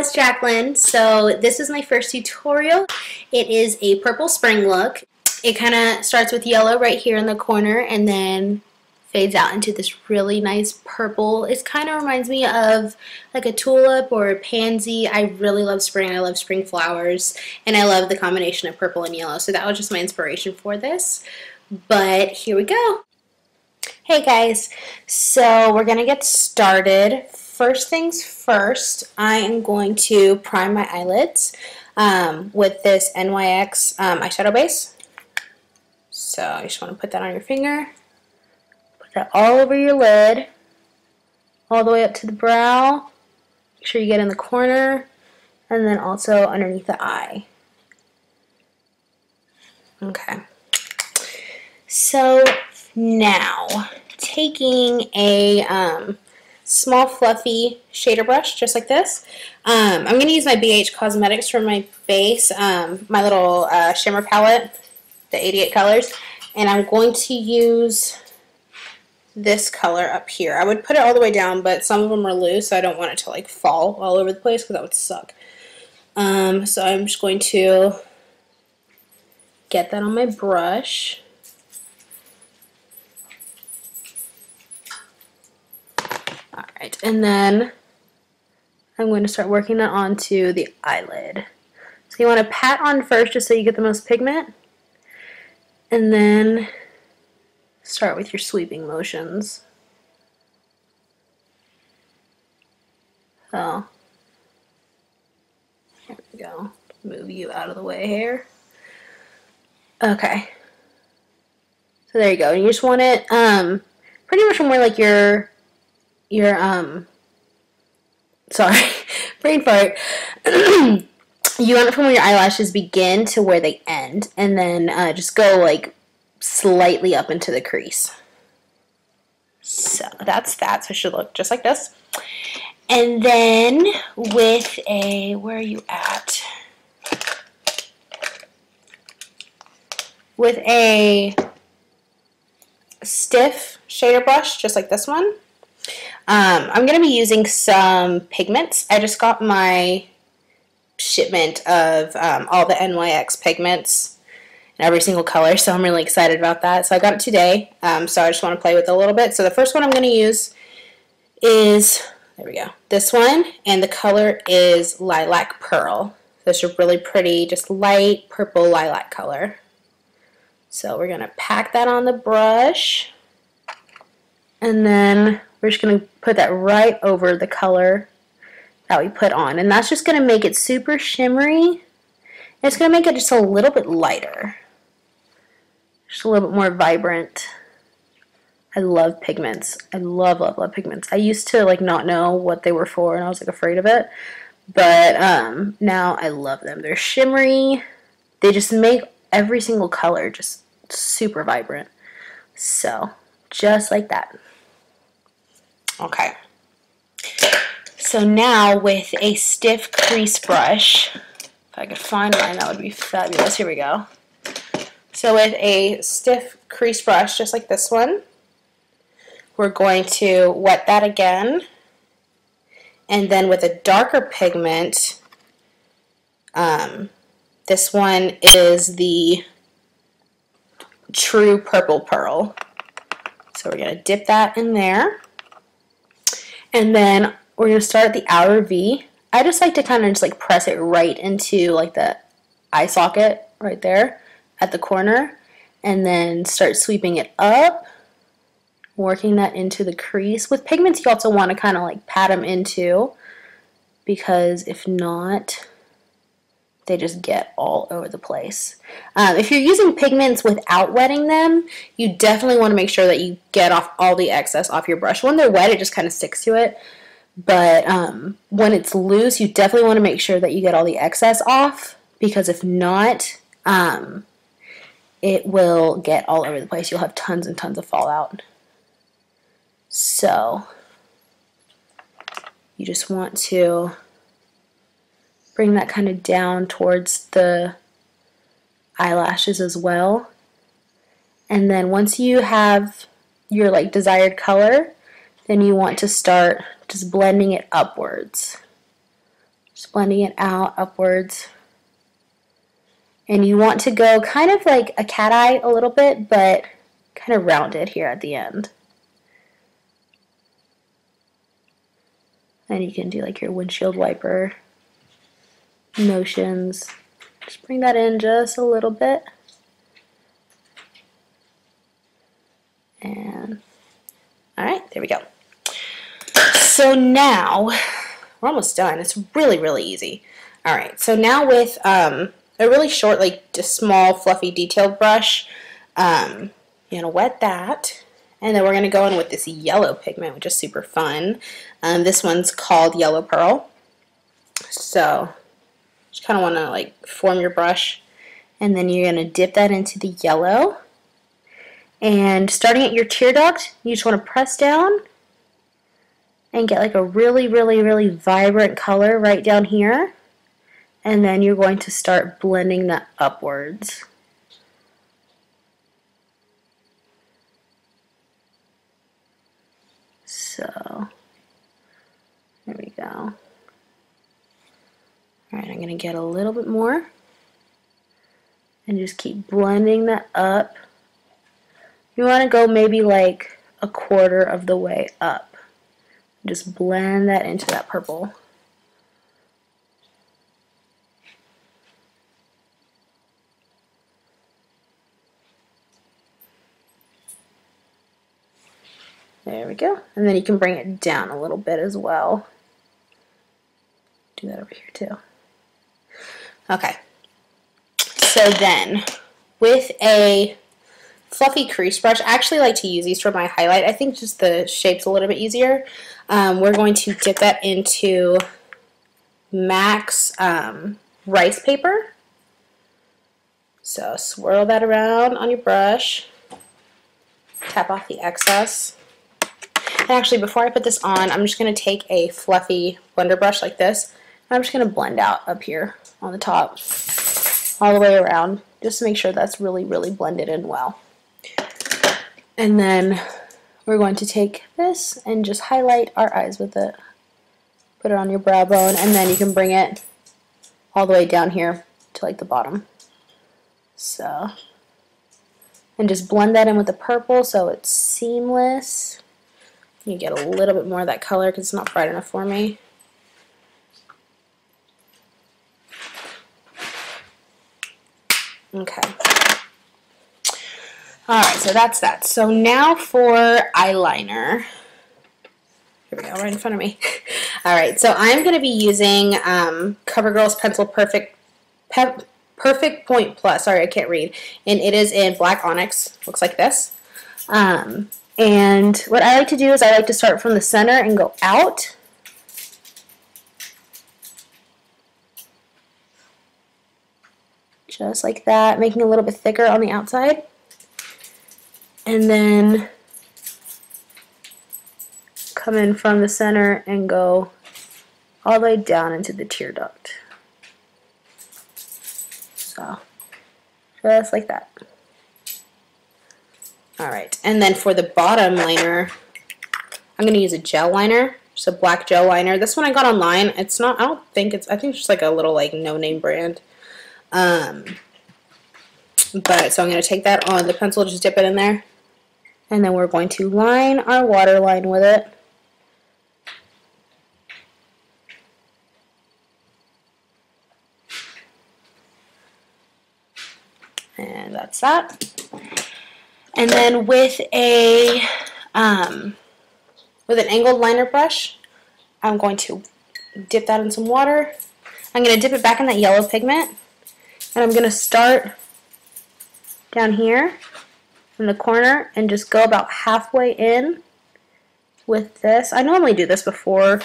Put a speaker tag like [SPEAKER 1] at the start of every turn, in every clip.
[SPEAKER 1] it's Jacqueline. So this is my first tutorial. It is a purple spring look. It kind of starts with yellow right here in the corner and then fades out into this really nice purple. It kind of reminds me of like a tulip or a pansy. I really love spring. I love spring flowers, and I love the combination of purple and yellow. So that was just my inspiration for this. But here we go. Hey guys, so we're gonna get started. First things first, I am going to prime my eyelids with this enjoyy eyeshadow base. So you just want to put that on your finger, put that all over your lid, all the way up to the brow. Make sure you get in the corner, and then also underneath the eye. Okay. So now, taking a small fluffy shader brush, just like this. I'm going to use my BH Cosmetics for my base, my little shimmer palette, the 88 colors, and I'm going to use this color up here. I would put it all the way down, but some of them are loose, so I don't want it to like fall all over the place because that would suck. So I'm just going to get that on my brush. Alright, and then I'm going to start working that onto the eyelid. So you want to pat on first just so you get the most pigment, and then start with your sweeping motions. So, there we go. Move you out of the way here. Okay. So there you go. And you just want it pretty much from where like your sorry, brain fart. You want it from where your eyelashes begin to where they end, and then just go like slightly up into the crease. So that's that. So it should look just like this. And then with a, where are you at? With a stiff shader brush, just like this one. I'm going to be using some pigments. I just got my shipment of all the enjoyy pigments in every single color, so I'm really excited about that. So I got it today, so I just want to play with it a little bit. So the first one I'm going to use is, there we go, this one, and the color is Lilac Pearl. This is a really pretty, just light purple lilac color. So we're going to pack that on the brush, and then we're just going to put that right over the color that we put on. And that's just going to make it super shimmery. It's going to make it just a little bit lighter. Just a little bit more vibrant. I love pigments. I love, love, love pigments. I used to like not know what they were for, and I was like afraid of it. But now I love them. They're shimmery. They just make every single color just super vibrant. So, just like that. Okay, so now with a stiff crease brush, if I could find mine, that would be fabulous. Here we go. So with a stiff crease brush, just like this one, we're going to wet that again, and then with a darker pigment, this one is the True Purple Pearl. So we're going to dip that in there. And then we're going to start at the outer V. I just like to kind of just like press it right into like the eye socket right there at the corner, and then start sweeping it up, working that into the crease. With pigments, you also want to kind of like pat them into, because if not, they just get all over the place. If you're using pigments without wetting them, you definitely want to make sure that you get off all the excess off your brush. When they're wet, it just kind of sticks to it. But when it's loose, you definitely want to make sure that you get all the excess off, because if not, it will get all over the place. You'll have tons and tons of fallout. So you just want to bring that kind of down towards the eyelashes as well. And then once you have your like desired color, then you want to start just blending it upwards. Just blending it out upwards. And you want to go kind of like a cat eye a little bit, but kind of rounded here at the end. And you can do like your windshield wiper motions. Just bring that in just a little bit. And all right, there we go. So now we're almost done. It's really, really easy. All right, so now with a really short, like just small, fluffy, detailed brush, you're gonna wet that, and then we're gonna go in with this yellow pigment, which is super fun. This one's called Yellow Pearl. So just kind of want to like form your brush, and then you're gonna dip that into the yellow. And starting at your tear duct, you just want to press down and get like a really, really, really vibrant color right down here. And then you're going to start blending that upwards. So, there we go. All right, I'm going to get a little bit more and just keep blending that up. You want to go maybe like a quarter of the way up. Just blend that into that purple. There we go. And then you can bring it down a little bit as well. Do that over here too. Okay. So then, with a fluffy crease brush, I actually like to use these for my highlight. I think just the shape's a little bit easier. We're going to dip that into MAC's rice paper. So swirl that around on your brush. Tap off the excess. And actually, before I put this on, I'm just going to take a fluffy blender brush like this, and I'm just going to blend out up here on the top, all the way around, just to make sure that's really, really blended in well. And then we're going to take this and just highlight our eyes with it. Put it on your brow bone, and then you can bring it all the way down here to like the bottom. So, and just blend that in with the purple so it's seamless. You get a little bit more of that color because it's not bright enough for me. Okay. Alright, so that's that. So now for eyeliner. Here we go, right in front of me. Alright, so I'm going to be using CoverGirl's Pencil Perfect Point Plus. Sorry, I can't read. And it is in Black Onyx. Looks like this. And what I like to do is I like to start from the center and go out. Just like that, making it a little bit thicker on the outside. And then come in from the center and go all the way down into the tear duct. So, just like that. Alright, and then for the bottom liner, I'm going to use a gel liner, just a black gel liner. This one I got online. It's not, I think it's just like a little like no-name brand. But, so I'm going to take that on the pencil, just dip it in there. And then we're going to line our waterline with it. And that's that. And then with a with an angled liner brush, I'm going to dip that in some water. I'm going to dip it back in that yellow pigment, and I'm going to start down here in the corner and just go about halfway in with this. I normally do this before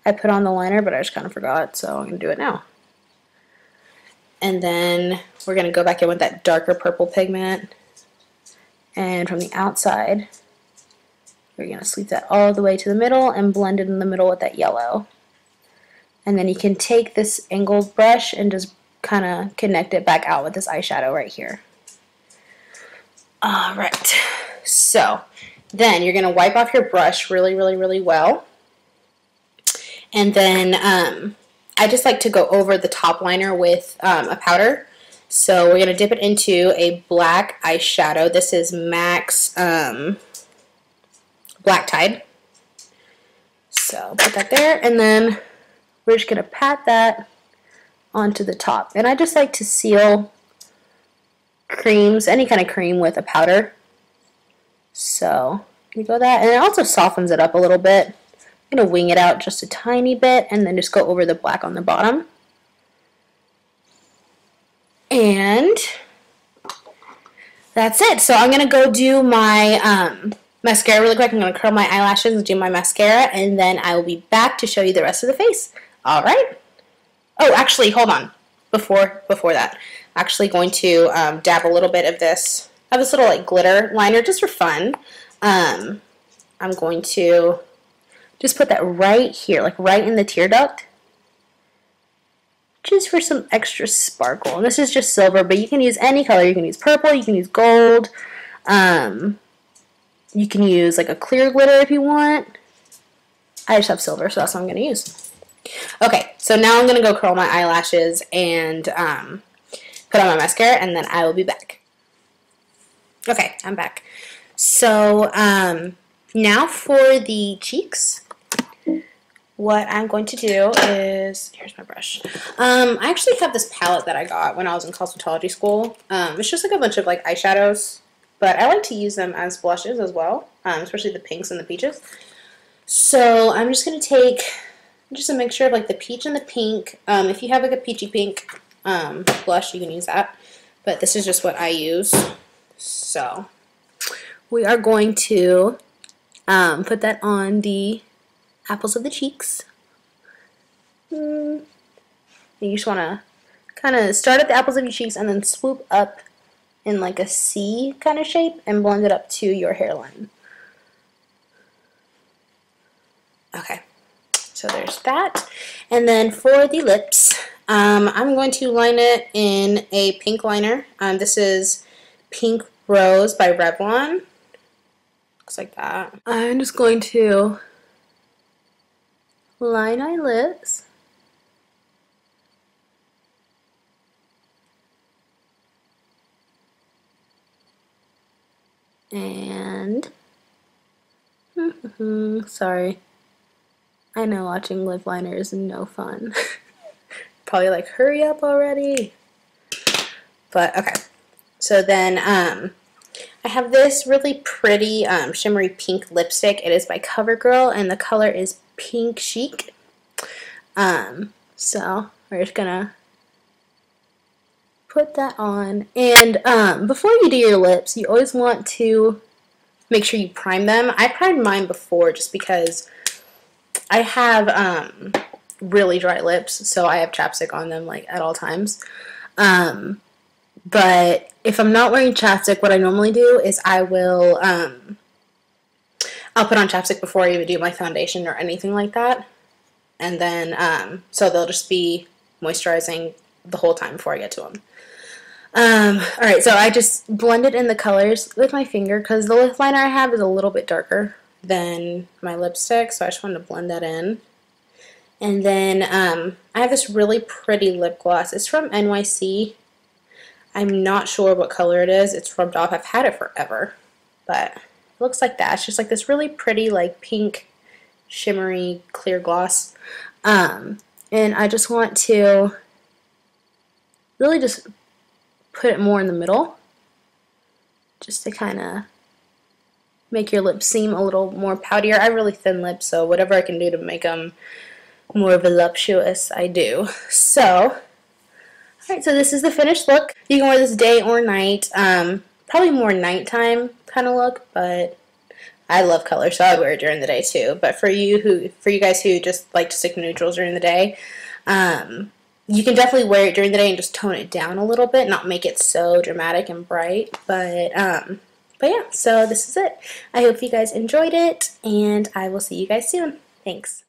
[SPEAKER 1] I put on the liner, but I just kind of forgot, so I'm going to do it now. And then we're going to go back in with that darker purple pigment. And from the outside, we're going to sweep that all the way to the middle and blend it in the middle with that yellow. And then you can take this angled brush and just kind of connect it back out with this eyeshadow right here. Alright, so then you're going to wipe off your brush really, really, really well. And then I just like to go over the top liner with a powder. So we're going to dip it into a black eyeshadow. This is MAC's Black Tide. So put that there, and then we're just going to pat that onto the top. And I just like to seal creams, any kind of cream, with a powder. So you go that, and it also softens it up a little bit. I'm going to wing it out just a tiny bit, and then just go over the black on the bottom. And that's it. So I'm going to go do my mascara really quick. I'm going to curl my eyelashes and do my mascara, and then I will be back to show you the rest of the face. All right. Oh, actually, hold on. Before that, I'm actually going to dab a little bit of this. I have this little like glitter liner just for fun. I'm going to just put that right here, like right in the tear duct, just for some extra sparkle. And this is just silver, but you can use any color. You can use purple, you can use gold, you can use like a clear glitter if you want. I just have silver, so that's what I'm going to use. Okay, so now I'm going to go curl my eyelashes and put on my mascara, and then I will be back. Okay, I'm back. So now for the cheeks, what I'm going to do is, here's my brush. I actually have this palette that I got when I was in cosmetology school. It's just like a bunch of like eyeshadows, but I like to use them as blushes as well, especially the pinks and the peaches. So I'm just going to take just a mixture of like the peach and the pink. If you have like a peachy pink blush, you can use that, but this is just what I use. So we are going to put that on the apples of the cheeks. You just want to kind of start at the apples of your cheeks and then swoop up in like a C kind of shape and blend it up to your hairline. Okay, so there's that. And then for the lips, I'm going to line it in a pink liner. This is Pink Rose by Revlon. Looks like that. I'm just going to line my lips. And sorry, I know watching lip liner is no fun. Probably like, hurry up already. But okay, so then I have this really pretty shimmery pink lipstick. It is by CoverGirl, and the color is Pink Chic. So we're just gonna put that on. And before you do your lips, you always want to make sure you prime them. I primed mine before just because I have really dry lips, so I have chapstick on them like at all times. But if I'm not wearing chapstick, what I normally do is I'll put on chapstick before I even do my foundation or anything like that. And then, so they'll just be moisturizing the whole time before I get to them. Alright, so I just blended in the colors with my finger because the lip liner I have is a little bit darker than my lipstick, so I just wanted to blend that in. And then, I have this really pretty lip gloss. It's from NYC. I'm not sure what color it is. It's rubbed off. I've had it forever, but it looks like that. It's just like this really pretty, like pink, shimmery, clear gloss. And I just want to really just put it more in the middle, just to kind of make your lips seem a little more poutier. I have really thin lips, so whatever I can do to make them more voluptuous, I do. So, alright, so this is the finished look. You can wear this day or night. Probably more nighttime kind of look, but I love color, so I'd wear it during the day too. But for you guys who just like to stick to neutrals during the day, you can definitely wear it during the day and just tone it down a little bit, not make it so dramatic and bright. But yeah, so this is it. I hope you guys enjoyed it, and I will see you guys soon. Thanks.